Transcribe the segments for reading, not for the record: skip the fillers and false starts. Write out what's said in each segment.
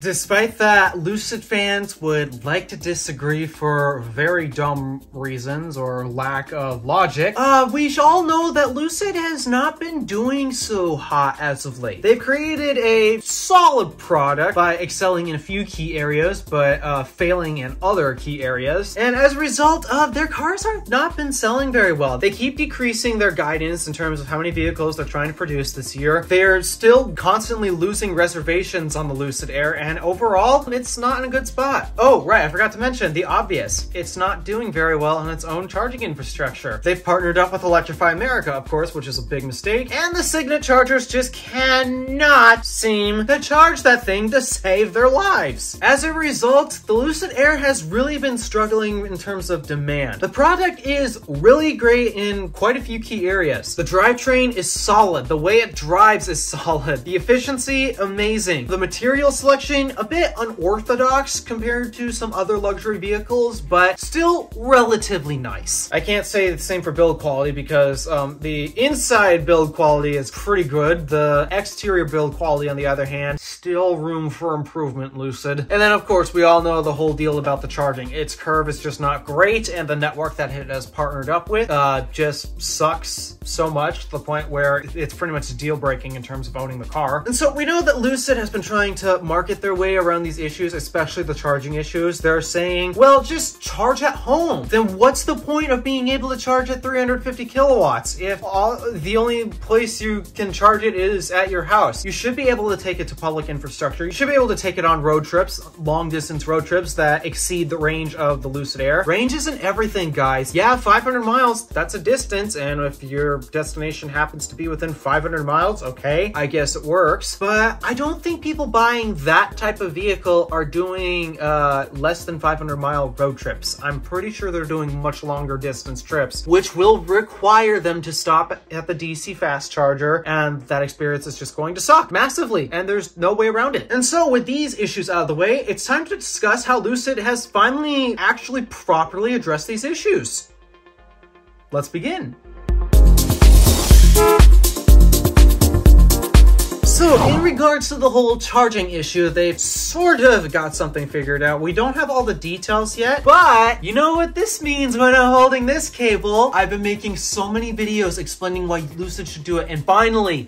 Despite that, Lucid fans would like to disagree for very dumb reasons or lack of logic. We all know that Lucid has not been doing so hot as of late. They've created a solid product by excelling in a few key areas, but failing in other key areas. And as a result of their cars have not been selling very well. They keep decreasing their guidance in terms of how many vehicles they're trying to produce this year. They're still constantly losing reservations on the Lucid Air, and overall, it's not in a good spot. Oh, right, I forgot to mention the obvious. It's not doing very well on its own charging infrastructure. They've partnered up with Electrify America, of course, which is a big mistake, and the Signet chargers just cannot seem to charge that thing to save their lives. As a result, the Lucid Air has really been struggling in terms of demand. The product is really great in quite a few key areas. The drivetrain is solid. The way it drives is solid. The efficiency, amazing. The material selection, a bit unorthodox compared to some other luxury vehicles, but still relatively nice. I can't say the same for build quality because the inside build quality is pretty good. The exterior build quality, on the other hand, still room for improvement, Lucid. And then, of course, we all know the whole deal about the charging. Its curve is just not great, and the network that it has partnered up with just sucks so much to the point where it's pretty much deal-breaking in terms of owning the car. And so we know that Lucid has been trying to market their way around these issues, especially the charging issues. They're saying, well, just charge at home. Then what's the point of being able to charge at 350 kilowatts if the only place you can charge it is at your house? You should be able to take it to public infrastructure. You should be able to take it on road trips, long distance road trips that exceed the range of the Lucid Air. Range isn't everything, guys. Yeah, 500 miles, that's a distance, and if your destination happens to be within 500 miles, okay, I guess it works. But I don't think people buying that type of vehicle are doing less than 500-mile road trips. I'm pretty sure they're doing much longer distance trips, which will require them to stop at the DC fast charger, and that experience is just going to suck massively, and there's no way around it. And so with these issues out of the way, it's time to discuss how Lucid has finally actually properly addressed these issues. Let's begin. So, in regards to the whole charging issue, they've sort of got something figured out. We don't have all the details yet, but you know what this means when I'm holding this cable? I've been making so many videos explaining why Lucid should do it, and finally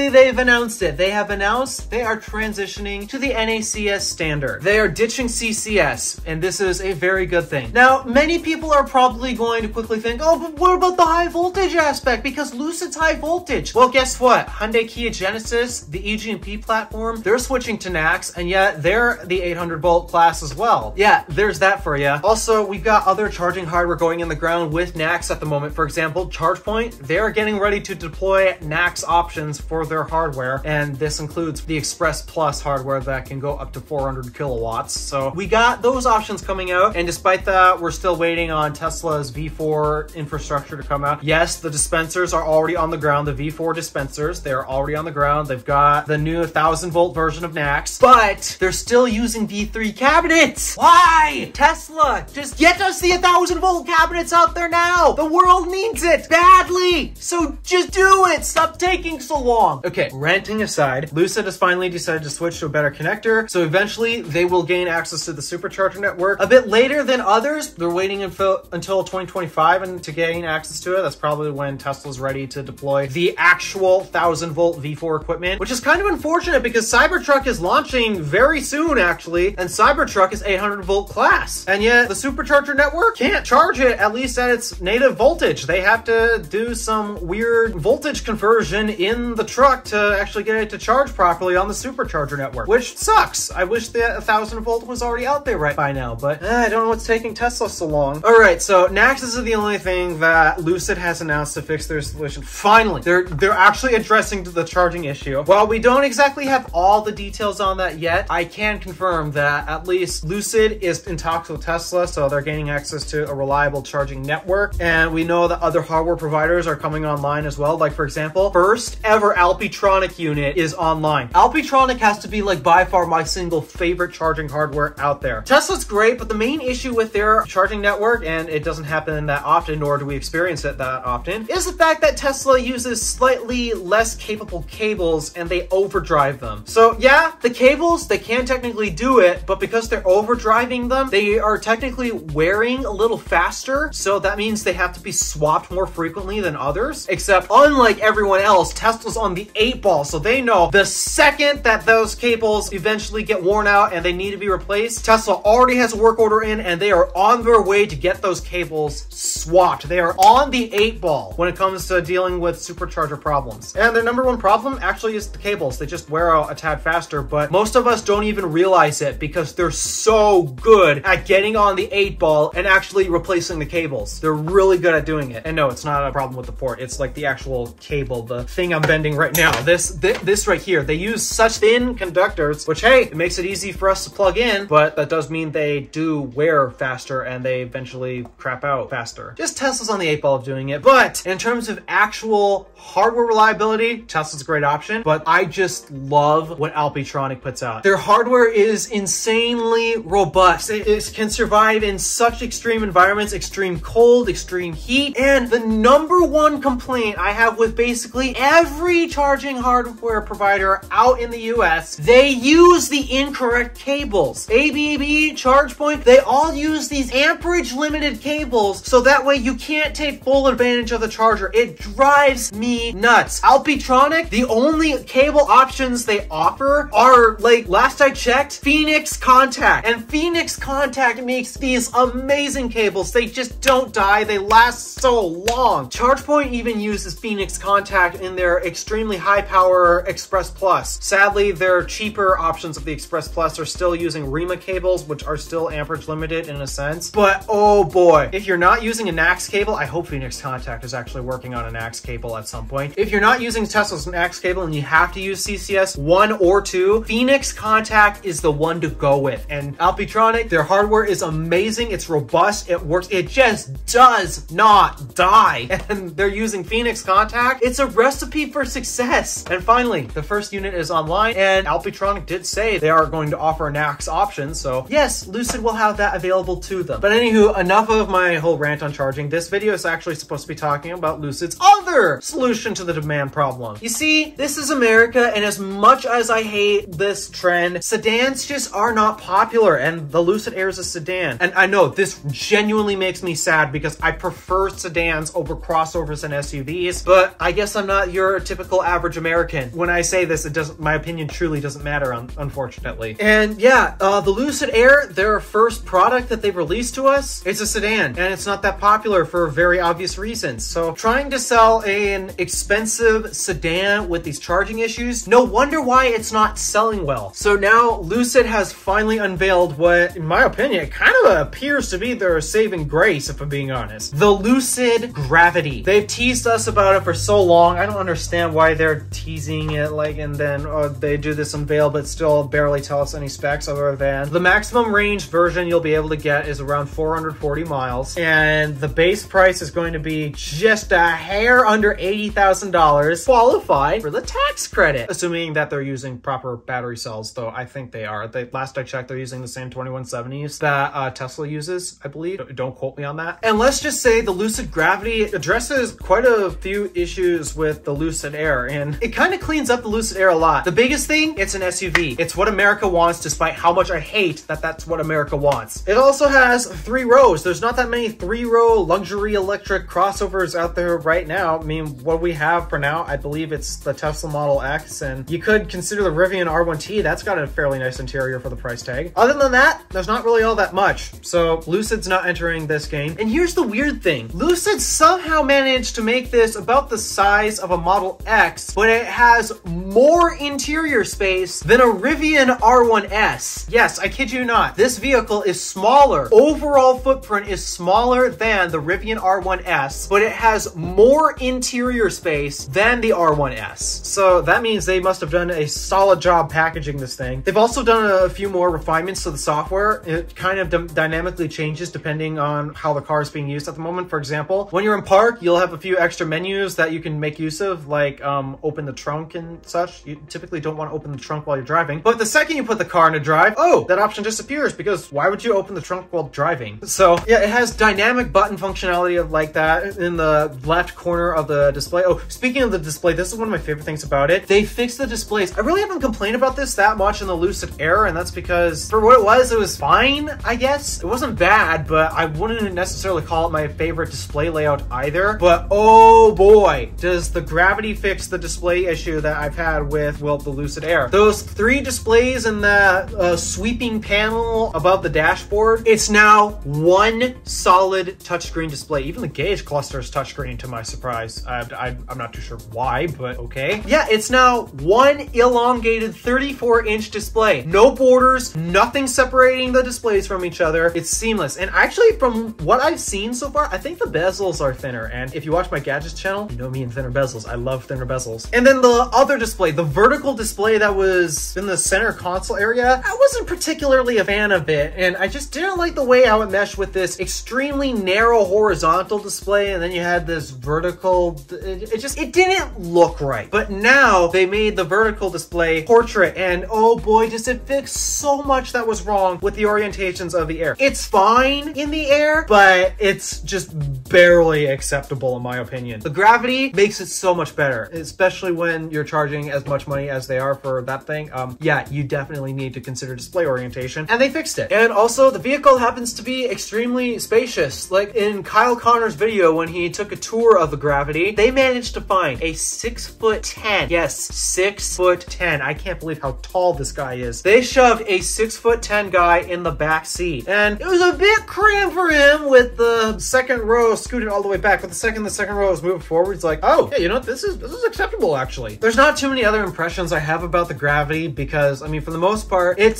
they've announced it. They have announced they are transitioning to the NACS standard. They are ditching CCS, and this is a very good thing. Now, many people are probably going to quickly think, oh, but what about the high voltage aspect? Because Lucid's high voltage. Well, guess what? Hyundai Kia Genesis, the EG&P platform, they're switching to NACS, and yet they're the 800 volt class as well. Yeah, there's that for you. Also, we've got other charging hardware going in the ground with NACS at the moment. For example, ChargePoint, they're getting ready to deploy NACS options for their hardware, and this includes the Express Plus hardware that can go up to 400 kilowatts. So we got those options coming out, and despite that, we're still waiting on Tesla's V4 infrastructure to come out. Yes, the dispensers are already on the ground. The V4 dispensers, they're already on the ground. They've got the new 1000 volt version of NACS, but they're still using V3 cabinets. Why? Tesla, just get us the 1000 volt cabinets out there now. The world needs it badly. So just do it. Stop taking so long. Okay, ranting aside, Lucid has finally decided to switch to a better connector. So eventually they will gain access to the supercharger network a bit later than others. They're waiting until 2025 and to gain access to it. That's probably when Tesla's ready to deploy the actual 1000 volt V4 equipment, which is kind of unfortunate because Cybertruck is launching very soon, actually, and Cybertruck is 800 volt class, and yet the supercharger network can't charge it at least at its native voltage. They have to do some weird voltage conversion in the truck to actually get it to charge properly on the supercharger network, which sucks. I wish the 1000 volt was already out there right by now, but I don't know what's taking Tesla so long. All right, so NACS is the only thing that Lucid has announced to fix their solution. Finally, they're actually addressing the charging issue. While we don't exactly have all the details on that yet, I can confirm that at least Lucid is in talks with Tesla, so they're gaining access to a reliable charging network. And we know that other hardware providers are coming online as well. Like, for example, first ever Alpitronic unit is online. Alpitronic has to be like by far my single favorite charging hardware out there. Tesla's great, but the main issue with their charging network, and it doesn't happen that often, nor do we experience it that often, is the fact that Tesla uses slightly less capable cables and they overdrive them. So yeah, the cables, they can technically do it, but because they're overdriving them, they are technically wearing a little faster. So that means they have to be swapped more frequently than others. Except unlike everyone else, Tesla's on the 8 ball. So they know the second that those cables eventually get worn out and they need to be replaced, Tesla already has a work order in and they are on their way to get those cables swapped. They are on the 8 ball when it comes to dealing with supercharger problems. And their number one problem actually is the cables. They just wear out a tad faster, but most of us don't even realize it because they're so good at getting on the 8 ball and actually replacing the cables. They're really good at doing it. And no, it's not a problem with the port. It's like the actual cable, the thing I'm bending right now. This right here, they use such thin conductors, which, hey, it makes it easy for us to plug in, but that does mean they do wear faster and they eventually crap out faster. Just Tesla's on the 8 ball of doing it. But in terms of actual hardware reliability, Tesla's a great option, but I just love what Alpitronic puts out. Their hardware is insanely robust. It can survive in such extreme environments, extreme cold, extreme heat, and the number one complaint I have with basically every charging hardware provider out in the US, they use the incorrect cables. ABB, ChargePoint, they all use these amperage limited cables, so that way you can't take full advantage of the charger. It drives me nuts. Alpitronic, the only cable options they offer are, like, last I checked, Phoenix Contact. And Phoenix Contact makes these amazing cables. They just don't die. They last so long. ChargePoint even uses Phoenix Contact in their extremely high power Express Plus. Sadly, their cheaper options of the Express Plus are still using REMA cables, which are still amperage limited in a sense. But oh boy, if you're not using a NAX cable, I hope Phoenix Contact is actually working on a NAX cable at some point. If you're not using Tesla's NAX cable and you have to use CCS 1 or 2, Phoenix Contact is the one to go with. And Alpitronic, their hardware is amazing. It's robust. It works. It just does not die. And they're using Phoenix Contact. It's a recipe for success. And finally, the first unit is online, and Alpitronic did say they are going to offer a NAX option. So yes, Lucid will have that available to them. But anywho, enough of my whole rant on charging. This video is actually supposed to be talking about Lucid's other solution to the demand problem. You see, this is America, and as much as I hate this trend, sedans just are not popular, and the Lucid Air is a sedan. And I know this genuinely makes me sad because I prefer sedans over crossovers and SUVs, but I guess I'm not your typical average American. When I say this, my opinion truly doesn't matter, unfortunately. And yeah, the Lucid Air, their first product that they've released to us, it's a sedan, and it's not that popular for very obvious reasons. So trying to sell an expensive sedan with these charging issues, no wonder why it's not selling well. So now Lucid has finally unveiled what, in my opinion, kind of appears to be their saving grace, if I'm being honest. The Lucid Gravity. They've teased us about it for so long. I don't understand why they're teasing it, like, and then they do this unveil but still barely tell us any specs other than the maximum range version you'll be able to get is around 440 miles, and the base price is going to be just a hair under $80,000, qualified for the tax credit, assuming that they're using proper battery cells, though I think they are. Last I checked, they're using the same 2170s that Tesla uses, I believe. Don't quote me on that. And let's just say the Lucid Gravity addresses quite a few issues with the Lucid Air, and it kind of cleans up the Lucid Air a lot. The biggest thing, it's an SUV. It's what America wants, despite how much I hate that that's what America wants. It also has 3 rows. There's not that many 3-row luxury electric crossovers out there right now. I mean, what we have for now, I believe it's the Tesla Model X, and you could consider the Rivian R1T. That's got a fairly nice interior for the price tag. Other than that, there's not really all that much. So Lucid's not entering this game. And here's the weird thing. Lucid somehow managed to make this about the size of a Model X, but it has more interior space than a Rivian R1S. Yes, I kid you not. This vehicle is smaller. Overall footprint is smaller than the Rivian R1S, but it has more interior space than the R1S. So that means they must have done a solid job packaging this thing. They've also done a few more refinements to the software. It kind of dynamically changes depending on how the car is being used at the moment. For example, when you're in park, you'll have a few extra menus that you can make use of, like open the trunk and such. You typically don't want to open the trunk while you're driving, but the second you put the car into drive, oh, that option disappears, because why would you open the trunk while driving? So yeah, it has dynamic button functionality of like that in the left corner of the display. Oh, speaking of the display, this is one of my favorite things about about it. They fixed the displays. I really haven't complained about this that much in the Lucid Air, and that's because for what it was fine, I guess. It wasn't bad, but I wouldn't necessarily call it my favorite display layout either. But oh boy, does the gravity fix the display issue that I've had with, well, the Lucid Air. Those 3 displays in the sweeping panel above the dashboard, it's now one solid touchscreen display. Even the gauge cluster is touchscreen to my surprise. I'm not too sure why, but okay. Yeah, it's now one elongated 34-inch display. No borders, nothing separating the displays from each other. It's seamless. And actually, from what I've seen so far, I think the bezels are thinner. And if you watch my gadgets channel, you know me and thinner bezels. I love thinner bezels. And then the other display, the vertical display that was in the center console area, I wasn't particularly a fan of it. And I just didn't like the way how it meshed with this extremely narrow horizontal display. And then you had this vertical, it didn't look right. But now they made the vertical display portrait, and oh boy, does it fix so much that was wrong with the orientations of the Air. It's fine in the Air, but it's just barely acceptable in my opinion. The gravity makes it so much better, especially when you're charging as much money as they are for that thing. Yeah, you definitely need to consider display orientation, and they fixed it. And also, the vehicle happens to be extremely spacious. Like in Kyle Connor's video when he took a tour of the Gravity, they managed to find a 6'10", yes, 6'10". I can't believe how tall this guy is. They shoved a 6'10" guy in the back seat, and it was a bit cramped for him with the second row scooted all the way back. But the second row was moving forward, it's like, oh, yeah, you know what? This is acceptable, actually. There's not too many other impressions I have about the Gravity because, I mean, for the most part, it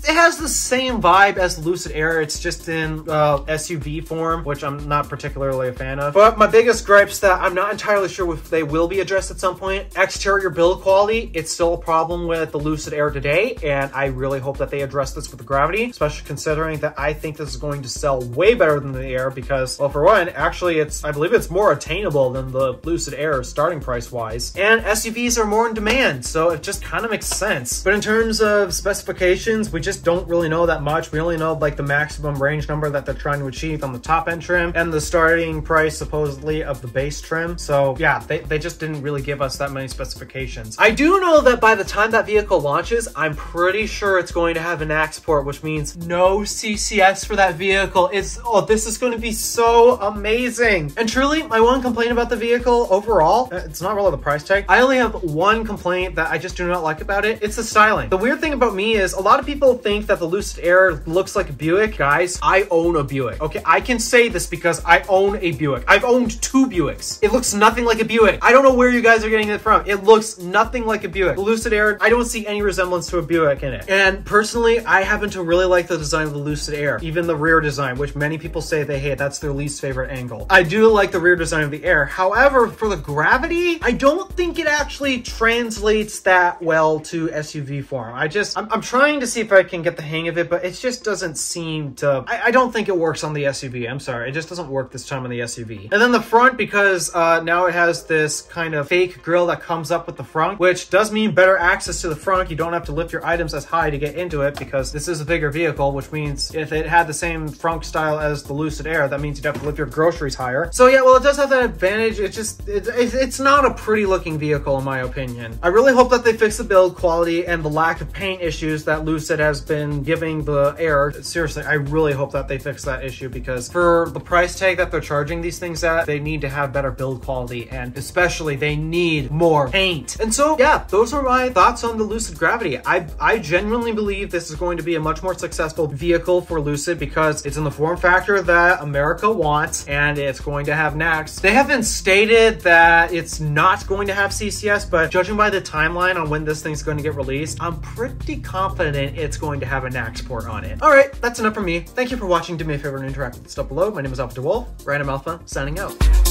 has the same vibe as the Lucid Air. It's just in SUV form, which I'm not particularly a fan of. But my biggest gripes that I'm not entirely sure if they will be addressed at some point, exterior build quality, it's still a problem with the Lucid Air today, and I really hope that they address this with the Gravity, especially considering that I think this is going to sell way better than the Air because, well, for one, actually, I believe it's more attainable than the Lucid Air starting price-wise, and SUVs are more in demand, so it just kind of makes sense. But in terms of specifications, we just don't really know that much. We only know, like, the maximum range number that they're trying to achieve on the top-end trim, and the starting price, supposedly, of the base trim. So, yeah, they just didn't really give us that many specifications. I do know that by the time that vehicle launches, I'm pretty sure it's going to have an AX port, which means no CCS for that vehicle. This is going to be so amazing. And truly, my one complaint about the vehicle overall, it's not really the price tag. I only have one complaint that I just do not like about it. It's the styling. The weird thing about me is a lot of people think that the Lucid Air looks like a Buick. Guys, I own a Buick. Okay, I can say this because I own a Buick. I've owned 2 Buicks. It looks nothing like a Buick. I don't know where you guys are getting it from. It looks nothing like a Buick. The Lucid Air, I don't see any resemblance to a Buick in it. And personally, I happen to really like the design of the Lucid Air. Even the rear design, which many people say they hate. That's their least favorite angle. I do like the rear design of the Air. However, for the Gravity, I don't think it actually translates that well to SUV form. I'm trying to see if I can get the hang of it, but it just doesn't seem to, I don't think it works on the SUV. I'm sorry. It just doesn't work this time on the SUV. And then the front, because now it has this kind of fake grille that comes up with the front, which does mean better access to the front. You don't have to lift your items as high to get into it because this is a bigger vehicle, which means if it had the same front style as the Lucid Air, that means you'd have to lift your groceries higher. So yeah, well, it does have that advantage. It's not a pretty looking vehicle in my opinion. I really hope that they fix the build quality and the lack of paint issues that Lucid has been giving the Air. Seriously, I really hope that they fix that issue because for the price tag that they're charging these things at, they need to have better build quality and especially they need more paint. And so yeah, those are my thoughts on the Lucid Gravity. I genuinely believe this is going to be a much more successful vehicle for Lucid because it's in the form factor that America wants and it's going to have NACS. They haven't stated that it's not going to have CCS, but judging by the timeline on when this thing's going to get released, I'm pretty confident it's going to have a NACS port on it. All right, that's enough from me. Thank you for watching. Do me a favor and interact with the stuff below. My name is DeWolf, Random Alpha, signing out.